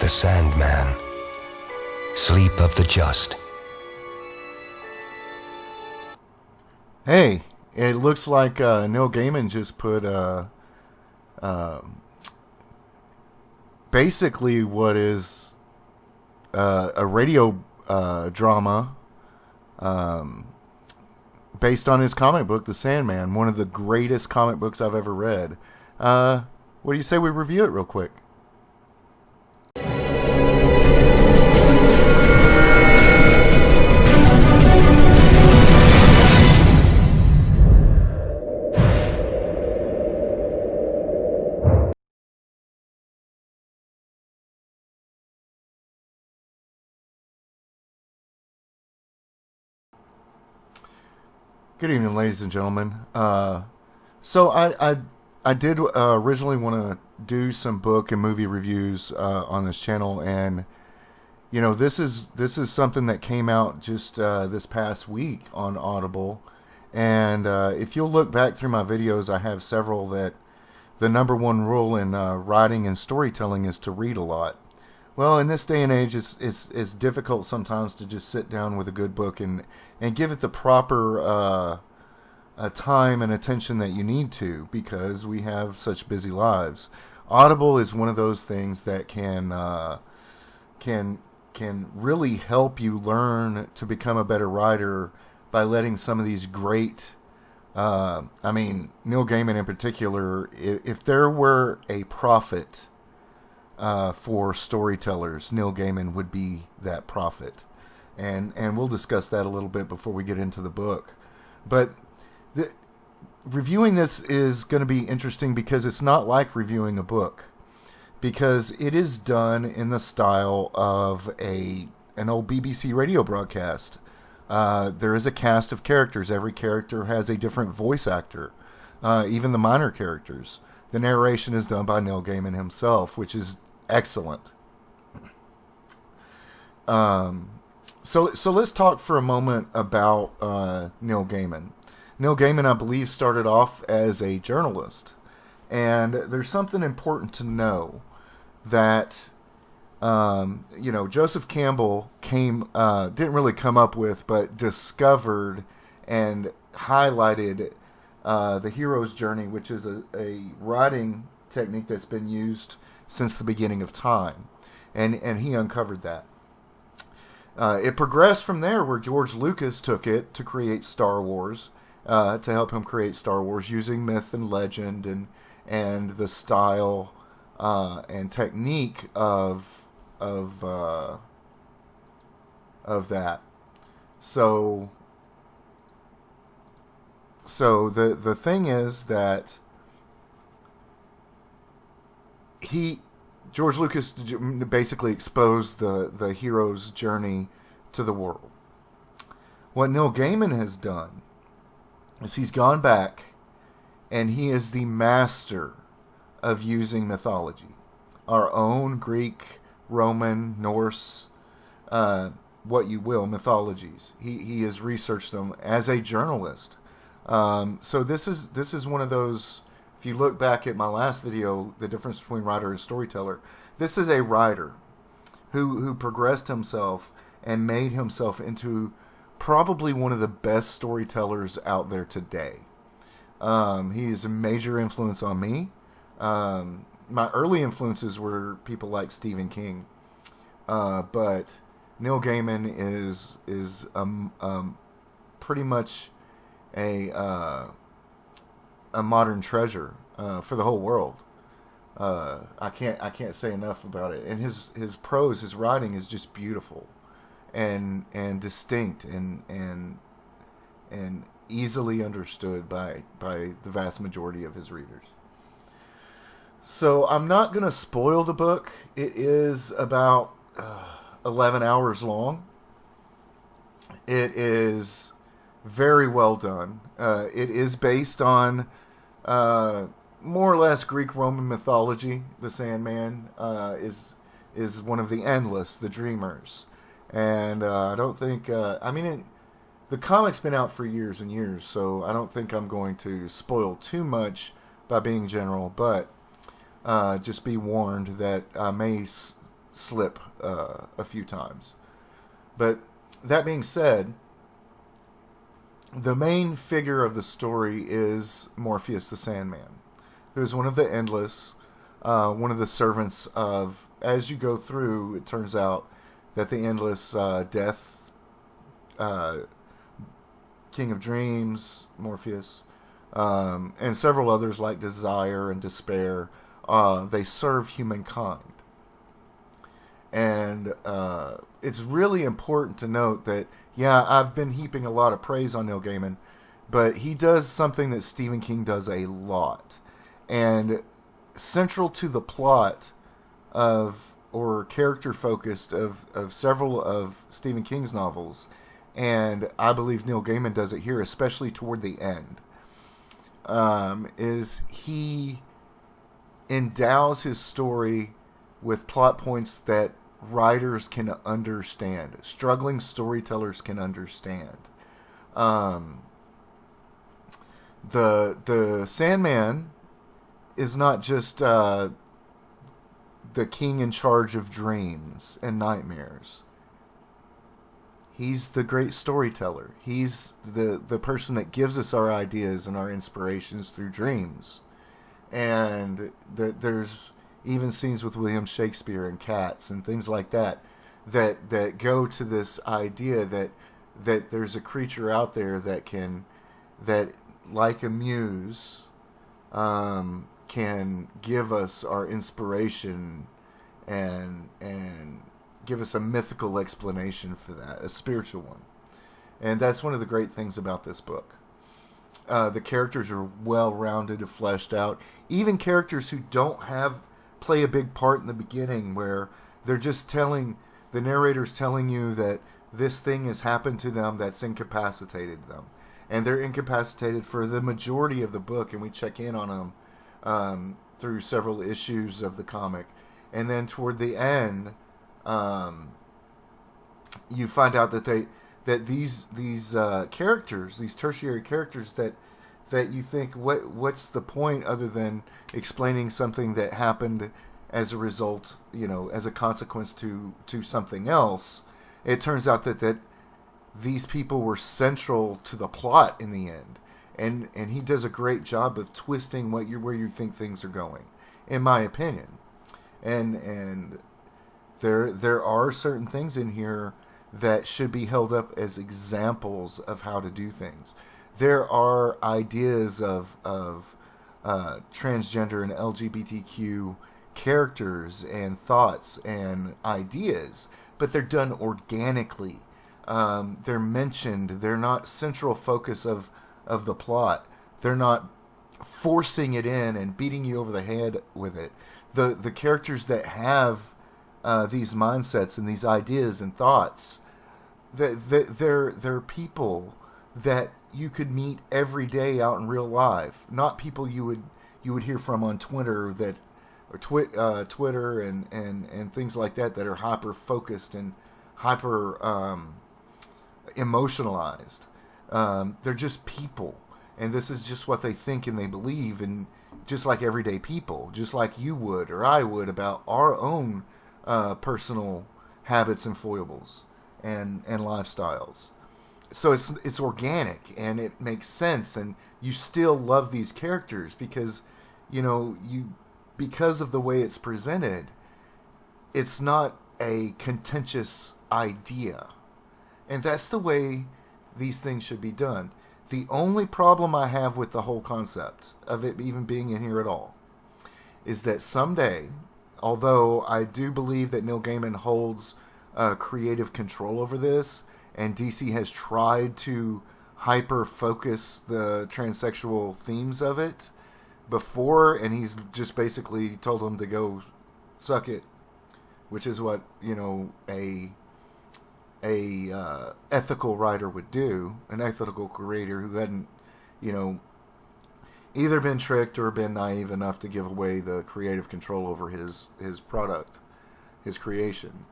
The Sandman. Sleep of the Just. Hey, it looks like Neil Gaiman just put basically what is a radio drama based on his comic book, The Sandman, one of the greatest comic books I've ever read. What do you say we review it real quick? Good evening, ladies and gentlemen. So I did originally want to do some book and movie reviews on this channel, and you know this is something that came out just this past week on Audible. And if you'll look back through my videos, I have several that the number one rule in writing and storytelling is to read a lot. Well, in this day and age, it's difficult sometimes to just sit down with a good book and give it the proper time and attention that you need to, because we have such busy lives. Audible is one of those things that can really help you learn to become a better writer by letting some of these great, Neil Gaiman in particular, if there were a prophet for storytellers, Neil Gaiman would be that prophet. And we'll discuss that a little bit before we get into the book. But reviewing this is going to be interesting because it's not like reviewing a book, because it is done in the style of an old BBC radio broadcast. There is a cast of characters. Every character has a different voice actor, even the minor characters. The narration is done by Neil Gaiman himself, which is excellent. So let's talk for a moment about Neil Gaiman. Neil Gaiman, I believe, started off as a journalist, and there's something important to know that Joseph Campbell didn't really come up with, but discovered and highlighted the hero's journey, which is a writing technique that's been used since the beginning of time, and he uncovered that. It progressed from there, where George Lucas took it to create Star Wars, to help him create Star Wars using myth and legend and the style and technique of that. So the thing is that George Lucas basically exposed the hero's journey to the world. What Neil Gaiman has done is he's gone back, and he is the master of using mythology, our own Greek, Roman, Norse, what you will, mythologies. He has researched them as a journalist. So this is one of those. If you look back at my last video, the difference between writer and storyteller, this is a writer who progressed himself and made himself into probably one of the best storytellers out there today. He is a major influence on me. My early influences were people like Stephen King, but Neil Gaiman is pretty much a modern treasure for the whole world. I can't say enough about it. And his prose, his writing is just beautiful and distinct and easily understood by the vast majority of his readers. So I'm not going to spoil the book. It is about 11 hours long. It is very well done. It is based on more or less Greek-Roman mythology. The Sandman is one of the endless, the dreamers. And I don't think... the comic's been out for years and years, so I don't think I'm going to spoil too much by being general, but just be warned that I may slip a few times. But that being said, the main figure of the story is Morpheus the Sandman, who is one of the Endless, one of the servants of, as you go through, it turns out that the Endless, Death, King of Dreams, Morpheus, and several others like Desire and Despair, they serve humankind. And it's really important to note that, yeah, I've been heaping a lot of praise on Neil Gaiman, but he does something that Stephen King does a lot. And central to the plot of, or character focused of several of Stephen King's novels, and I believe Neil Gaiman does it here, especially toward the end, is he endows his story with plot points that writers can understand, struggling storytellers can understand. The Sandman is not just the king in charge of dreams and nightmares. He's the great storyteller. He's the person that gives us our ideas and our inspirations through dreams. And there's even scenes with William Shakespeare and Cats and things like that go to this idea that there's a creature out there that like a muse can give us our inspiration and give us a mythical explanation for that, a spiritual one. And that's one of the great things about this book. The characters are well-rounded and fleshed out. Even characters who don't play a big part in the beginning, where they're just the narrator's telling you that this thing has happened to them that's incapacitated them. And they're incapacitated for the majority of the book, and we check in on them through several issues of the comic. And then toward the end, you find out that these characters, these tertiary characters, that you think, what's the point other than explaining something that happened as a result, as a consequence to something else. It turns out that these people were central to the plot in the end, and he does a great job of twisting where you think things are going, in my opinion. And there are certain things in here that should be held up as examples of how to do things. There are ideas of transgender and LGBTQ characters and thoughts and ideas, but they're done organically. They're mentioned. They're not central focus of the plot. They're not forcing it in and beating you over the head with it. The characters that have these mindsets and these ideas and thoughts, they're people that you could meet every day out in real life, not people you would hear from on Twitter Twitter and things like that are hyper focused and hyper emotionalized. They're just people, and this is just what they think and they believe, and just like everyday people, just like you would or I would about our own personal habits and foibles and lifestyles. So it's organic and it makes sense, and you still love these characters because because of the way it's presented. It's not a contentious idea, and that's the way these things should be done. The only problem I have with the whole concept of it even being in here at all is that someday, although I do believe that Neil Gaiman holds creative control over this, and DC has tried to hyper-focus the transsexual themes of it before, and he's just basically told them to go suck it, which is what, a ethical writer would do, an ethical creator who hadn't, either been tricked or been naive enough to give away the creative control over his product, his creation,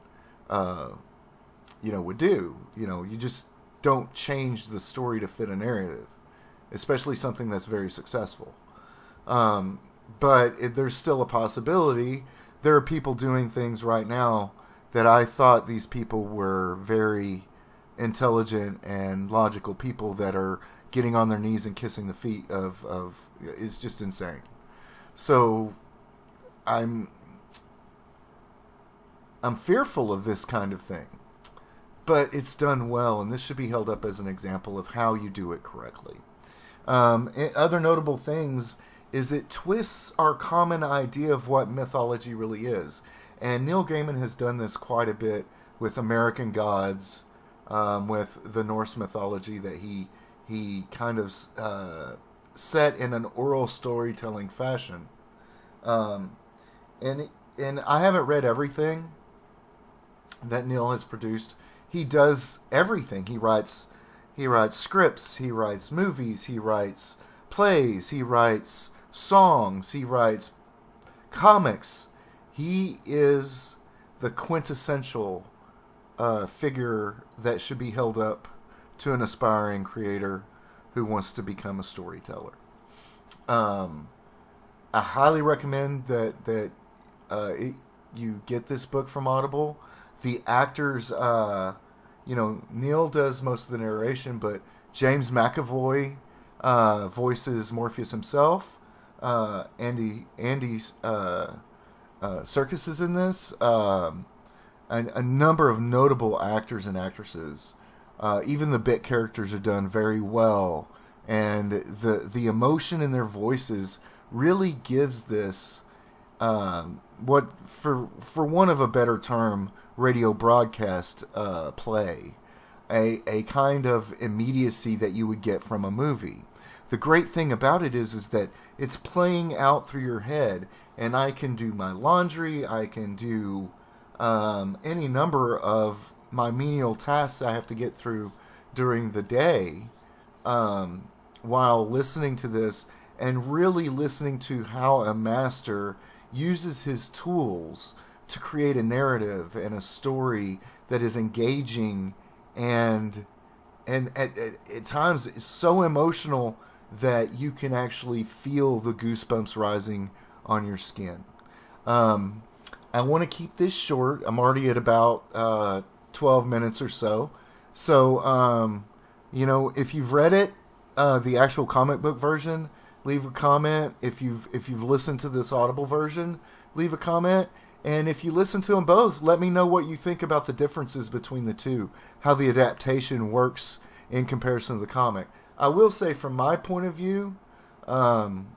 would do. You just don't change the story to fit a narrative, especially something that's very successful. But there's still a possibility there are people doing things right now that I thought these people were very intelligent and logical people that are getting on their knees and kissing the feet of is just insane. So I'm fearful of this kind of thing, but it's done well, and this should be held up as an example of how you do it correctly. Other notable things is that twists our common idea of what mythology really is. And Neil Gaiman has done this quite a bit with American gods, with the Norse mythology that he kind of set in an oral storytelling fashion. And I haven't read everything that Neil has produced. He does everything. He writes scripts, he writes movies, he writes plays, he writes songs, he writes comics. He is the quintessential figure that should be held up to an aspiring creator who wants to become a storyteller. I highly recommend that you get this book from Audible. The actors, Neil does most of the narration, but James McAvoy voices Morpheus himself. Andy Serkis is in this. A number of notable actors and actresses. Even the bit characters are done very well, and the emotion in their voices really gives this what, for want of a better term, radio broadcast play a kind of immediacy that you would get from a movie. The great thing about it is that it's playing out through your head, and I can do my laundry, I can do any number of my menial tasks I have to get through during the day while listening to this, and really listening to how a master uses his tools to create a narrative and a story that is engaging and at times it's so emotional that you can actually feel the goosebumps rising on your skin. I want to keep this short. I'm already at about 12 minutes or so. So, if you've read it, the actual comic book version, leave a comment. If you've listened to this Audible version, leave a comment. And if you listen to them both, let me know what you think about the differences between the two, how the adaptation works in comparison to the comic. I will say, from my point of view, and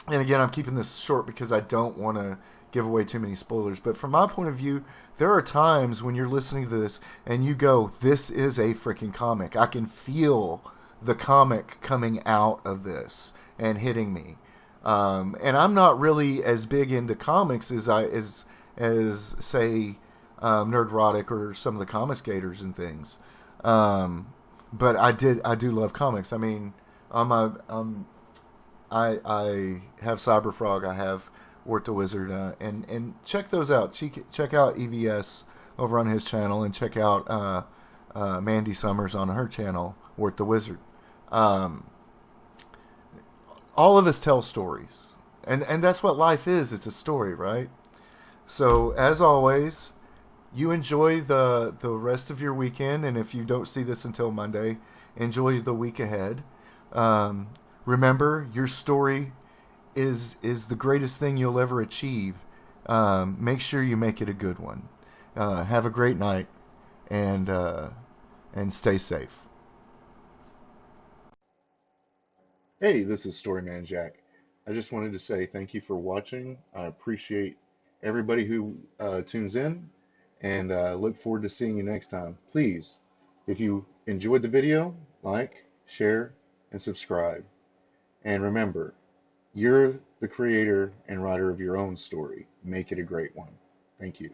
again, I'm keeping this short because I don't want to give away too many spoilers, but from my point of view, there are times when you're listening to this and you go, this is a freaking comic. I can feel the comic coming out of this and hitting me. And I'm not really as big into comics as say Nerdrotic or some of the Comics Gators and things. But I do love comics. I mean, I have Cyberfrog, I have Wart the Wizard, and check those out. Check out EVS over on his channel, and check out Mandy Summers on her channel, Wart the Wizard. All of us tell stories, and that's what life is. It's a story, right? So, as always, you enjoy the rest of your weekend, and if you don't see this until Monday, enjoy the week ahead. Remember, your story is the greatest thing you'll ever achieve. Make sure you make it a good one. Have a great night, and stay safe. Hey, this is StoryMan-Jack. I just wanted to say thank you for watching. I appreciate everybody who tunes in, and look forward to seeing you next time. Please, if you enjoyed the video, like, share, and subscribe. And remember, you're the creator and writer of your own story. Make it a great one. Thank you.